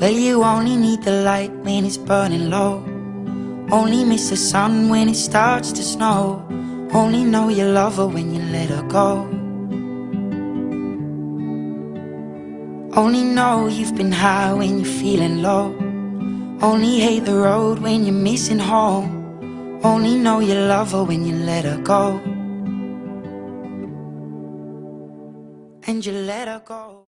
Well, you only need the light when it's burning low. Only miss the sun when it starts to snow. Only know you love her when you let her go. Only know you've been high when you're feeling low. Only hate the road when you're missing home. Only know you love her when you let her go. And you let her go.